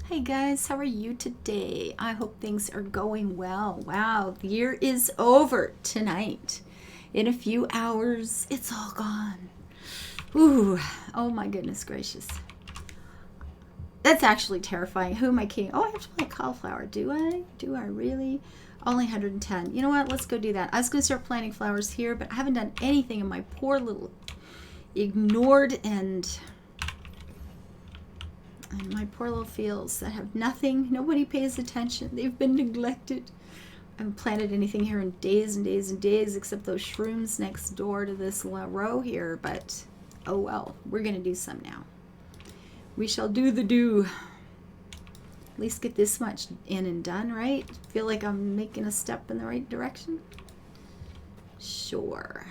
Hey guys, how are you today? I hope things are going well. Wow, the year is over tonight. In a few hours, it's all gone. Ooh, oh my goodness gracious. That's actually terrifying. Who am I kidding? Oh, I have to plant cauliflower. Do I? Do I really? Only 110. You know what? Let's go do that. I was going to start planting flowers here, but I haven't done anything in my poor little ignored and my poor little fields that have nothing. Nobody pays attention. They've been neglected. I haven't planted anything here in days and days and days except those shrooms next door to this row here. But, oh well, we're going to do some now. We shall do the do. At least get this much in and done, right? Feel like I'm making a step in the right direction? Sure.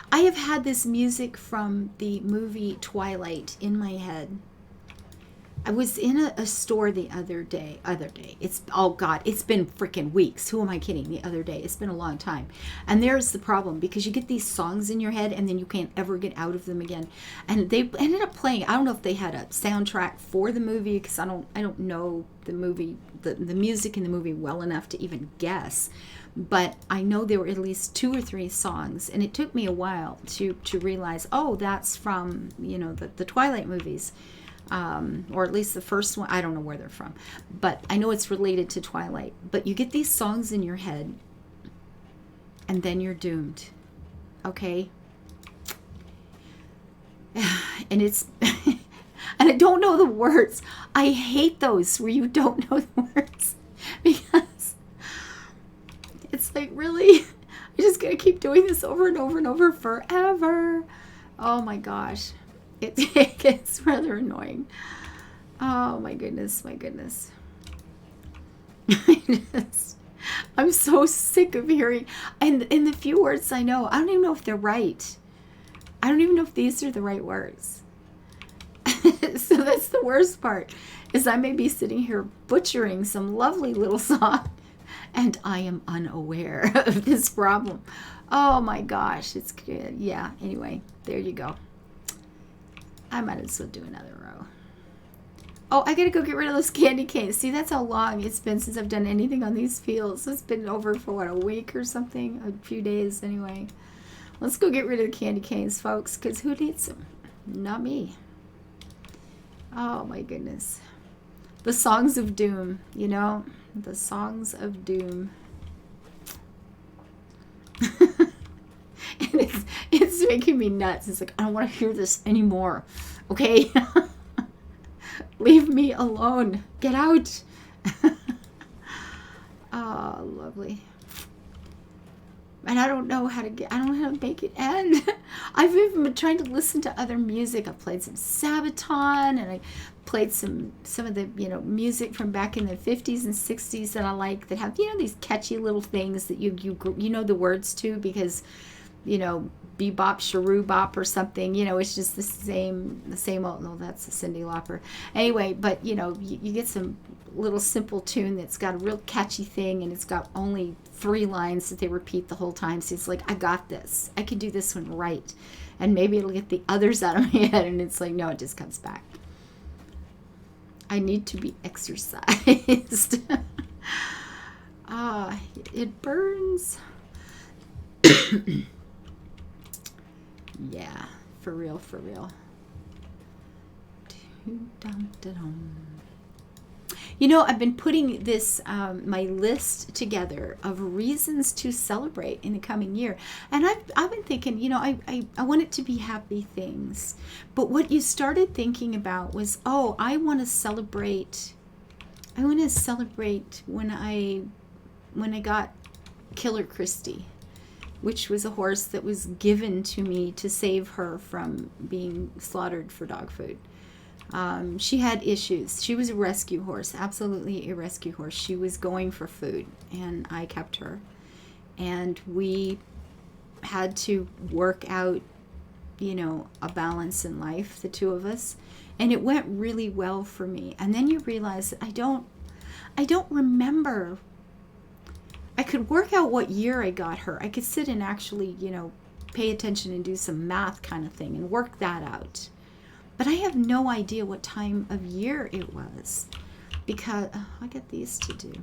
I have had this music from the movie Twilight in my head. I was in a store the other day. It's, oh God, it's been freaking weeks. Who am I kidding? The other day. It's been a long time. And there's the problem because you get these songs in your head and then you can't ever get out of them again. And they ended up playing, I don't know if they had a soundtrack for the movie because I don't know the movie, the music in the movie well enough to even guess. But I know there were at least 2 or 3 songs, and it took me a while to realize, oh, that's from, the Twilight movies. Or at least the first one. I don't know where they're from, but I know it's related to Twilight. But you get these songs in your head and then you're doomed. Okay? And it's and I don't know the words. I hate those where you don't know the words because it's like, really? I'm just gonna keep doing this over and over and over forever. Oh my gosh. It gets rather annoying. Oh my goodness, my goodness. I'm so sick of hearing, and in the few words I know, I don't even know if they're right. I don't even know if these are the right words. So that's the worst part, is I may be sitting here butchering some lovely little song, and I am unaware of this problem. Oh my gosh, it's good. Yeah, anyway, there you go. I might as well do another row. Oh, I gotta go get rid of those candy canes. See, that's how long it's been since I've done anything on these fields. It's been over for, what, a week or something? A few days, anyway. Let's go get rid of the candy canes, folks, because who needs them? Not me. Oh, my goodness. The songs of doom, The songs of doom. And it's making me nuts. It's like, I don't want to hear this anymore. Okay? Leave me alone. Get out. Oh, lovely. And I don't know how to make it end. I've even been trying to listen to other music. I've played some Sabaton, and I played some of the, music from back in the 50s and 60s that I like, that have, these catchy little things that you know the words to because, bebop, sharoo-bop or something, it's just the same old, no, that's a Cyndi Lauper. Anyway, but, you get some little simple tune that's got a real catchy thing, and it's got only 3 lines that they repeat the whole time. So it's like, I got this. I could do this one right. And maybe it'll get the others out of my head, and it's like, no, it just comes back. I need to be exercised. It burns. Yeah, for real, for real. I've been putting this, my list together of reasons to celebrate in the coming year. And I've been thinking, I want it to be happy things. But what you started thinking about was, I want to celebrate when I got Killer Christie, which was a horse that was given to me to save her from being slaughtered for dog food. She had issues. She was a rescue horse, absolutely a rescue horse. She was going for food, and I kept her. And we had to work out, a balance in life, the two of us. And it went really well for me. And then you realize that I don't remember. I could work out what year I got her. I could sit and actually, pay attention and do some math kind of thing and work that out. But I have no idea what time of year it was, because I got these to do.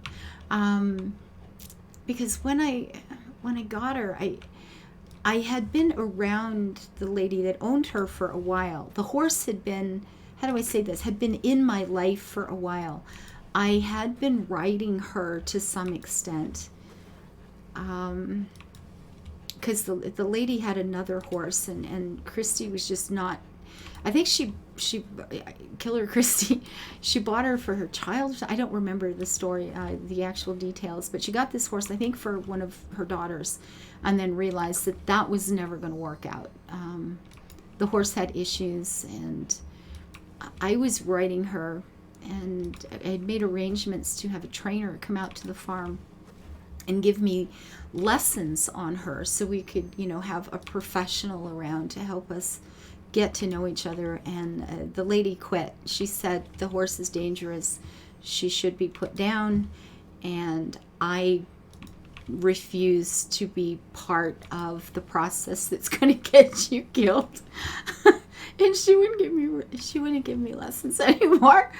Because when I got her, I had been around the lady that owned her for a while. The horse had been, how do I say this, had been in my life for a while. I had been riding her to some extent. Because the lady had another horse, and Christy was just not, I think she Killer Christy, she bought her for her child. I don't remember the story, the actual details, but she got this horse, I think, for one of her daughters, and then realized that that was never going to work out. The horse had issues, and I was riding her, and I had made arrangements to have a trainer come out to the farm and give me lessons on her, so we could, have a professional around to help us get to know each other. And the lady quit. She said the horse is dangerous, she should be put down, and I refuse to be part of the process that's going to get you killed. And she wouldn't give me lessons anymore.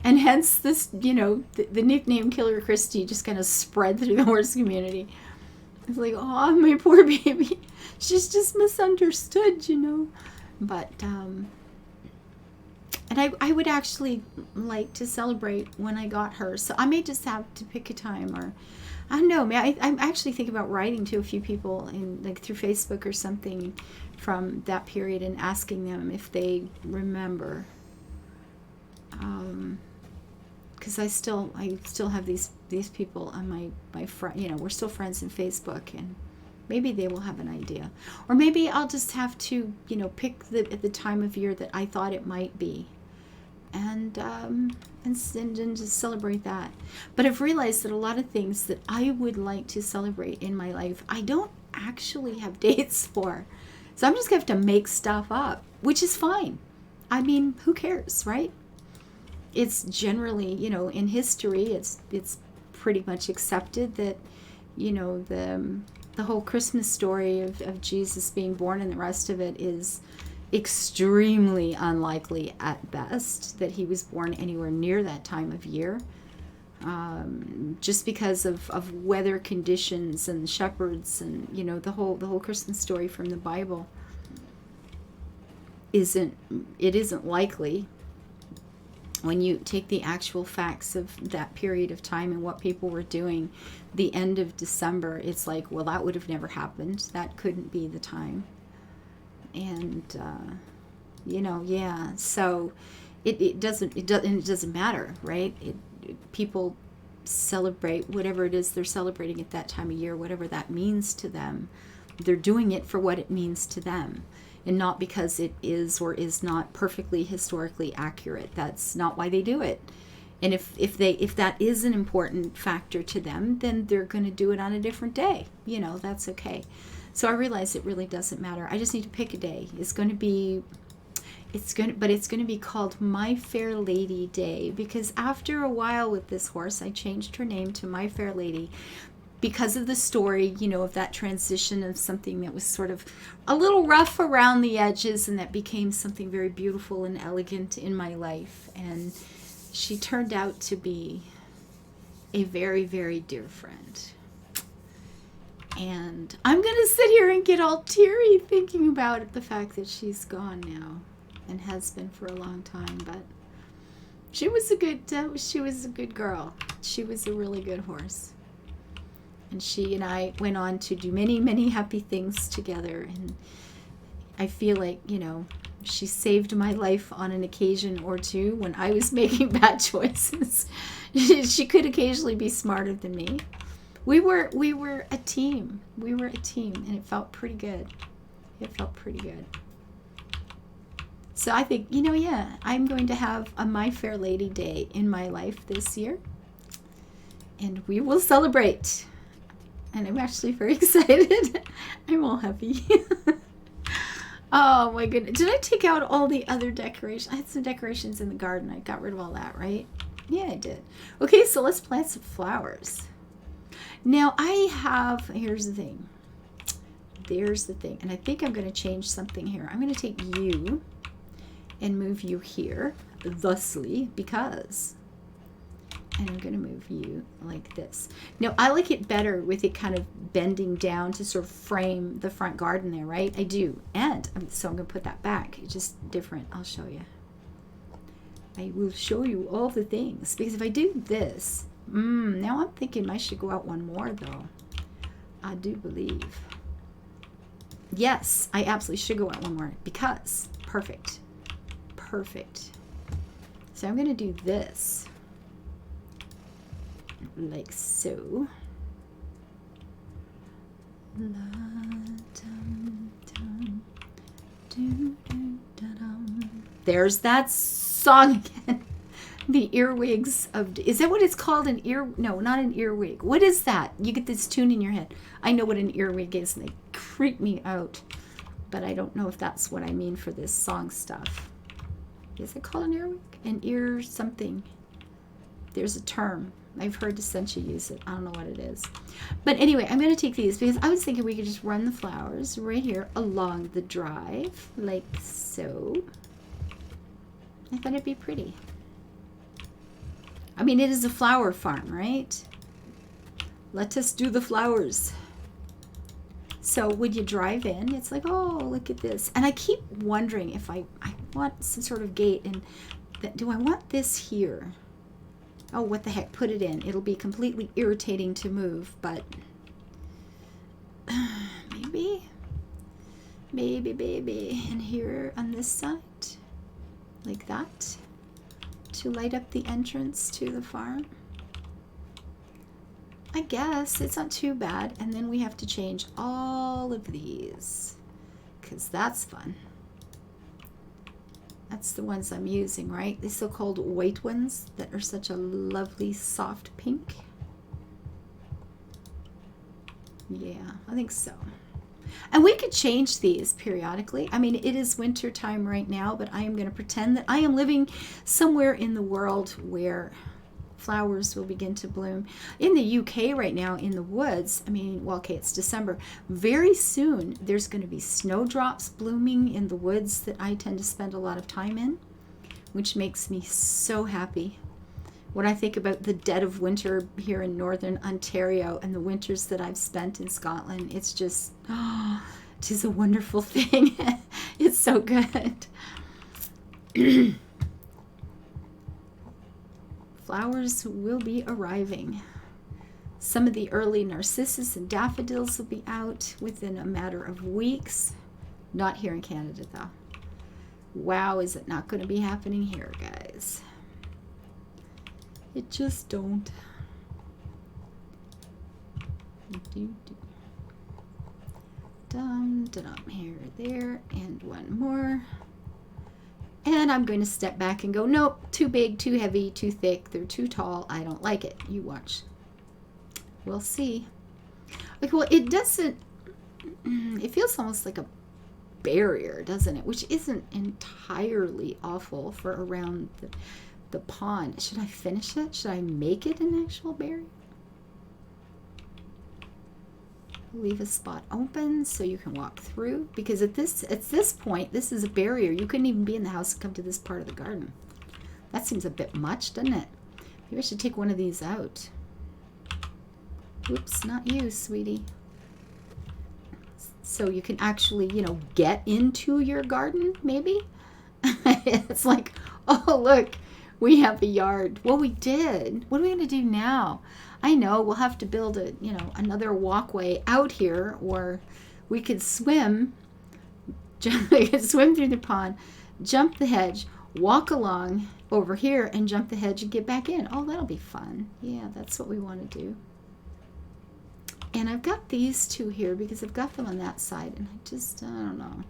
And hence this, the nickname Killer Christy just kind of spread through the horse community. It's like, oh, my poor baby. She's just misunderstood, But, and I would actually like to celebrate when I got her. So I may just have to pick a time, or, I don't know. I'm actually thinking about writing to a few people through Facebook or something from that period and asking them if they remember. Because I still have these people on my friend, we're still friends in Facebook, and maybe they will have an idea, or maybe I'll just have to pick the time of year that I thought it might be, and just celebrate that. But I've realized that a lot of things that I would like to celebrate in my life, I don't actually have dates for, so I'm just gonna have to make stuff up, which is fine. I mean, who cares, right? It's generally, in history, it's pretty much accepted that, the whole Christmas story of Jesus being born and the rest of it is extremely unlikely at best that he was born anywhere near that time of year. Just because of weather conditions and shepherds and, the whole Christmas story from the Bible isn't likely. When you take the actual facts of that period of time and what people were doing, the end of December, it's like, well, that would have never happened. That couldn't be the time. And, so it doesn't matter, right? People celebrate whatever it is they're celebrating at that time of year, whatever that means to them. They're doing it for what it means to them, and not because it is or is not perfectly historically accurate. That's not why they do it. And if that is an important factor to them, then they're going to do it on a different day. That's okay. So I realize it really doesn't matter. I just need to pick a day. It's going to be called My Fair Lady Day, because after a while with this horse, I changed her name to My Fair Lady, because of the story, of that transition of something that was sort of a little rough around the edges, and that became something very beautiful and elegant in my life. And she turned out to be a very, very dear friend. And I'm going to sit here and get all teary thinking about the fact that she's gone now, and has been for a long time. But she was a good girl. She was a really good horse. And she and I went on to do many, many happy things together. And I feel like, she saved my life on an occasion or two when I was making bad choices. She could occasionally be smarter than me. We were a team. And it felt pretty good. So I think, I'm going to have a My Fair Lady Day in my life this year. And we will celebrate. And I'm actually very excited. I'm all happy. Oh my goodness. Did I take out all the other decorations? I had some decorations in the garden. I got rid of all that, right? Yeah, I did. Okay, so let's plant some flowers. Now here's the thing. there's the thing. And I think I'm going to change something here. I'm going to take you and move you here, thusly, because... And I'm going to move you like this. Now, I like it better with it kind of bending down to sort of frame the front garden there, right? I do. And so I'm going to put that back. It's just different. I'll show you. I will show you all the things. Because if I do this, now I'm thinking I should go out one more, though. I do believe. Yes, I absolutely should go out one more. Because, perfect. Perfect. So I'm going to do this. Like so. There's that song again. The earwigs of... Is that what it's called? An ear... No, not an earwig. What is that? You get this tune in your head. I know what an earwig is, and they creep me out. But I don't know if that's what I mean for this song stuff. Is it called an earwig? An ear something. There's a term. I've heard Essentia use it. I don't know what it is. But anyway, I'm going to take these because I was thinking we could just run the flowers right here along the drive, like so. I thought it'd be pretty. I mean, it is a flower farm, right? Let us do the flowers. So when you drive in, it's like, oh, look at this. And I keep wondering if I want some sort of gate. And do I want this here? Oh, what the heck, put it in. It'll be completely irritating to move, but maybe. And here on this side, like that, to light up the entrance to the farm. I guess it's not too bad. And then we have to change all of these, because that's fun. That's the ones I'm using, right? The so-called white ones that are such a lovely soft pink. Yeah, I think so. And we could change these periodically. I mean, it is winter time right now, but I am going to pretend that I am living somewhere in the world where flowers will begin to bloom. In the UK right now, in the woods, I mean, well, okay, it's December. Very soon, there's going to be snowdrops blooming in the woods that I tend to spend a lot of time in, which makes me so happy. When I think about the dead of winter here in northern Ontario and the winters that I've spent in Scotland, it's just, oh, it is a wonderful thing. It's so good. Flowers will be arriving. Some of the early narcissus and daffodils will be out within a matter of weeks. Not here in Canada, though. Wow, is it not going to be happening here, guys? It just don't. Dum, dum, here, there, and one more. And I'm going to step back and go, nope, too big, too heavy, too thick, they're too tall, I don't like it. You watch. We'll see. Like, well, it doesn't, it feels almost like a barrier, doesn't it? Which isn't entirely awful for around the pond. Should I finish it? Should I make it an actual barrier? Leave a spot open so you can walk through, because at this point this is a barrier. You couldn't even be in the house and come to this part of the garden. That seems a bit much, doesn't it? Maybe I should take one of these out. Oops, not you, sweetie. So you can actually, you know, get into your garden, maybe. It's like, oh look, we have a yard. Well, we did. What are we going to do now? I know we'll have to build a, you know, another walkway out here, or we could swim. We could swim through the pond, jump the hedge, walk along over here, and jump the hedge and get back in. Oh, that'll be fun. Yeah, that's what we want to do. And I've got these two here because I've got them on that side, and I don't know.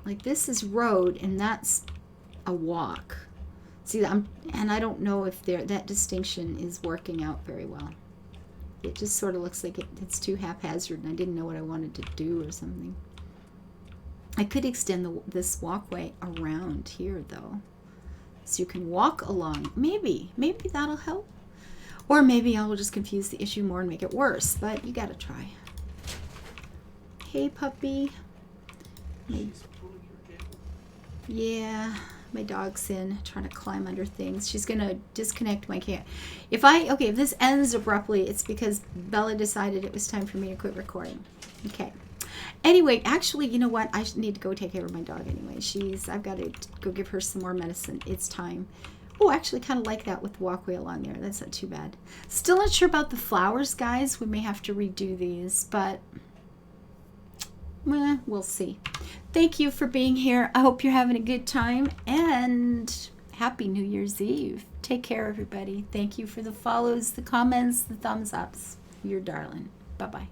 Like, this is road, and that's a walk. See, and I don't know if that distinction is working out very well. It just sort of looks like it's too haphazard, and I didn't know what I wanted to do or something. I could extend this walkway around here, though, so you can walk along. Maybe that'll help. Or maybe I will just confuse the issue more and make it worse, but you gotta try. Hey, puppy. Yeah, my dog's in trying to climb under things. She's gonna disconnect my camera. If this ends abruptly, it's because Bella decided it was time for me to quit recording. Okay. Anyway, actually, you know what? I need to go take care of my dog anyway. I've got to go give her some more medicine. It's time. Oh, actually kind of like that with the walkway along there. That's not too bad. Still not sure about the flowers, guys. We may have to redo these, but we'll see. Thank you for being here. I hope you're having a good time, and happy New Year's Eve. Take care, everybody. Thank you for the follows, the comments, the thumbs ups. You're darling. Bye-bye.